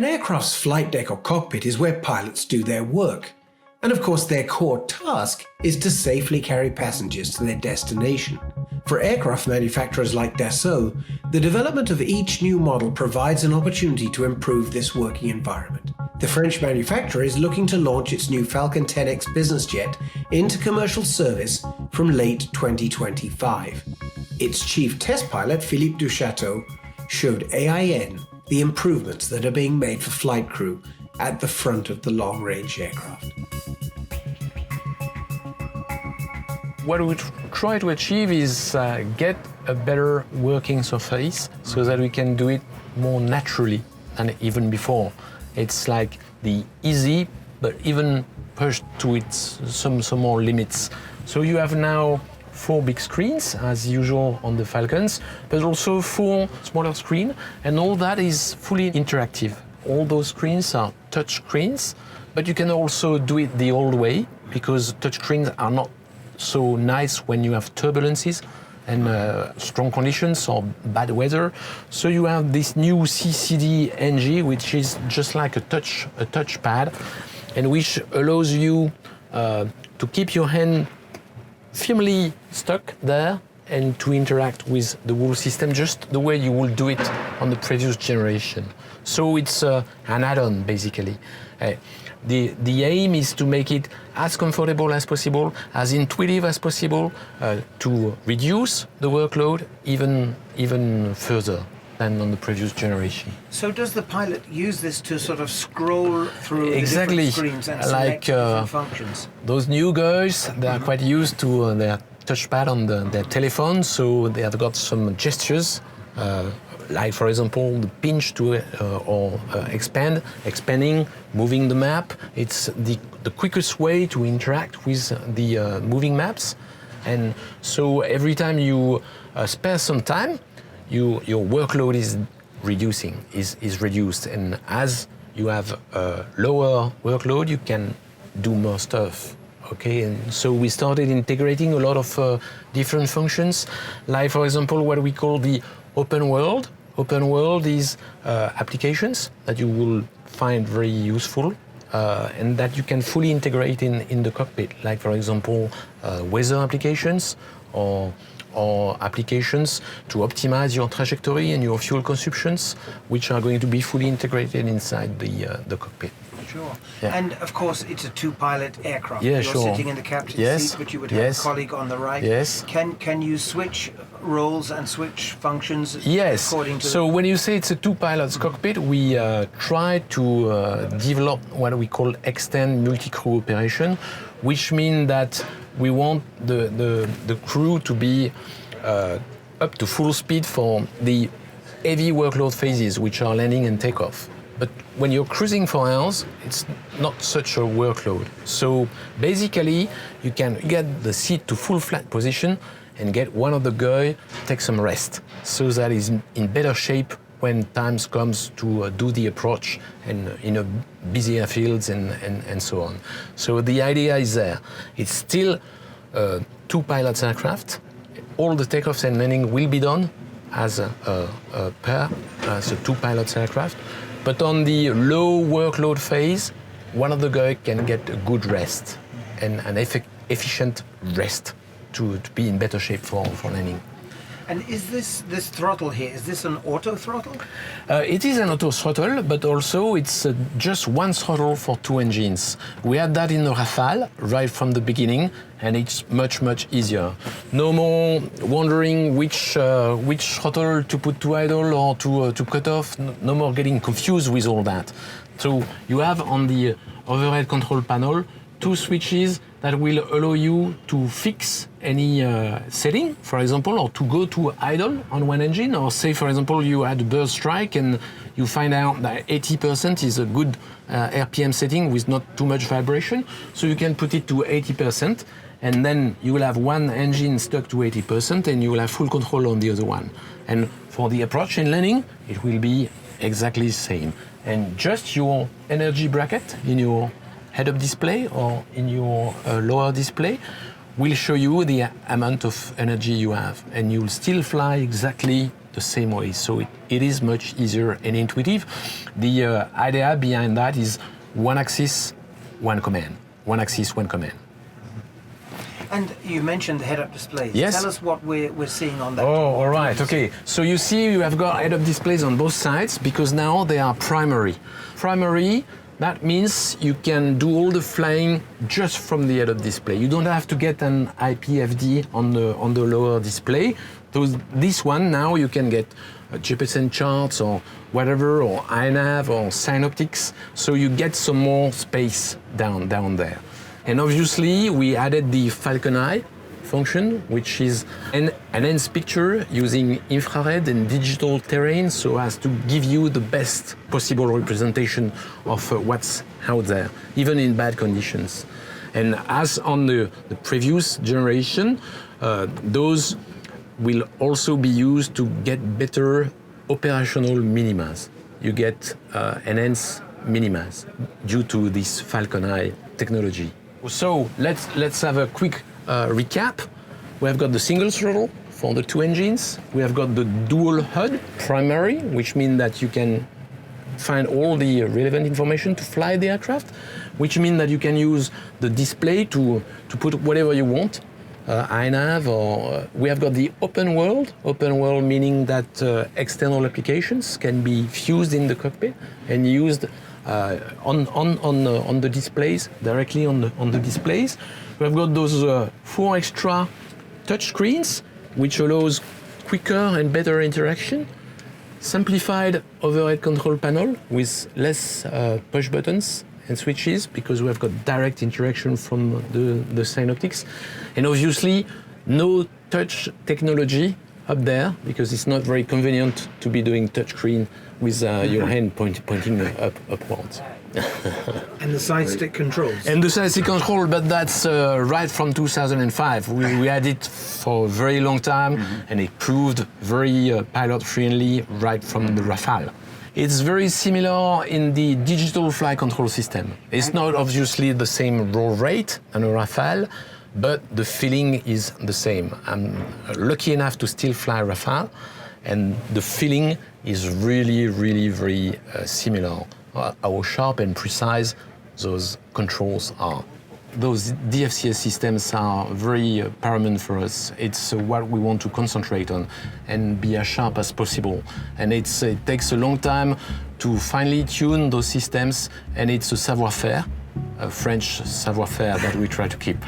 An aircraft's flight deck or cockpit is where pilots do their work. And of course, their core task is to safely carry passengers to their destination. For aircraft manufacturers like Dassault, the development of each new model provides an opportunity to improve this working environment. The French manufacturer is looking to launch its new Falcon 10X business jet into commercial service from late 2025. Its chief test pilot, Philippe Duchateau, showed AIN the improvements that are being made for flight crew at the front of the long-range aircraft. What we try to achieve is get a better working surface so that we can do it more naturally than even before. It's like the easy, but even pushed to its some more limits. So you have now 4 big screens, as usual on the Falcons, but also 4 smaller screens, and all that is fully interactive. All those screens are touch screens, but you can also do it the old way, because touch screens are not so nice when you have turbulences and strong conditions or bad weather. So you have this new CCD NG, which is just like a touchpad, and which allows you to keep your hand firmly stuck there and to interact with the whole system just the way you would do it on the previous generation. So it's an add-on, basically. The aim is to make it as comfortable as possible, as intuitive as possible, to reduce the workload even further than on the previous generation. So does the pilot use this to sort of scroll through exactly, the different screens and select different functions? Those new guys, they are quite used to their touchpad on their telephone, so they have got some gestures, like for example the pinch to or expanding, moving the map. It's the quickest way to interact with the moving maps, and so every time you spare some time, your workload is reduced, and as you have a lower workload, you can do more stuff. Okay, and so we started integrating a lot of different functions, like for example what we call the open world. Open world is applications that you will find very useful and that you can fully integrate in the cockpit, like for example weather applications or applications to optimize your trajectory and your fuel consumptions, which are going to be fully integrated inside the cockpit. Sure. Yeah. And of course, it's a 2-pilot aircraft. Yeah, You're sitting in the captain's seat, but you would have a colleague on the right. Yes. Can you switch roles and switch functions? Yes. According to So when you say it's a 2-pilot cockpit, we try to develop what we call extend multi-crew operation, which means that we want the crew to be up to full speed for the heavy workload phases, which are landing and takeoff. But when you're cruising for hours, it's not such a workload. So basically, you can get the seat to full flat position and get one of the guys take some rest, so that is in better shape when times comes to do the approach and in a busy airfields and so on. So the idea is there. It's still a 2-pilot aircraft. All the takeoffs and landing will be done as a pair, as a 2-pilot aircraft. But on the low workload phase, one of the guys can get a good rest and an efficient rest to be in better shape for landing. And is this throttle here, is this an auto throttle? It is an auto throttle, but also it's just one throttle for 2 engines. We had that in the Rafale right from the beginning, and it's much easier. No more wondering which throttle to put to idle or to cut off. No more getting confused with all that. So you have on the overhead control panel 2 switches that will allow you to fix any setting, for example, or to go to idle on one engine, or say, for example, you had a bird strike and you find out that 80% is a good RPM setting with not too much vibration, so you can put it to 80%, and then you will have one engine stuck to 80% and you will have full control on the other one. And for the approach and landing, it will be exactly the same. And just your energy bracket in your head-up display or in your lower display will show you the amount of energy you have, and you'll still fly exactly the same way. So it is much easier and intuitive. The idea behind that is one axis, one command. One axis, one command. And you mentioned the head-up displays. Yes. Tell us what we're seeing on that. Oh, all right, okay. So you see you have got head-up displays on both sides because now they are primary. Primary, that means you can do all the flying just from the head-up display. You don't have to get an IPFD on the lower display. This one now you can get GPS charts or whatever, or iNav or synoptics, so you get some more space down there. And obviously we added the Falcon Eye function, which is an enhanced picture using infrared and digital terrain so as to give you the best possible representation of what's out there, even in bad conditions. And as on the previous generation, those will also be used to get better operational minimas. You get enhanced minimas due to this Falcon Eye technology. So let's have a quick recap. We have got the single throttle for the two engines. We have got the dual HUD primary, which means that you can find all the relevant information to fly the aircraft, which means that you can use the display to put whatever you want. iNav, or we have got the open world meaning that external applications can be fused in the cockpit and used on the displays, directly on the displays. We have got those 4 extra touch screens, which allows quicker and better interaction. Simplified overhead control panel with less push buttons and switches because we have got direct interaction from the synoptics. And obviously, no touch technology up there because it's not very convenient to be doing touchscreen with your hand pointing upwards. And the side stick controls. And the side stick control, but that's right from 2005. We had it for a very long time, and it proved very pilot-friendly right from the Rafale. It's very similar in the digital flight control system. It's not obviously the same roll rate than a Rafale, but the feeling is the same. I'm lucky enough to still fly Rafale, and the feeling is really, really very similar. How sharp and precise those controls are. Those DFCS systems are very paramount for us. It's what we want to concentrate on and be as sharp as possible. And it takes a long time to finely tune those systems, and it's a savoir-faire, a French savoir-faire that we try to keep.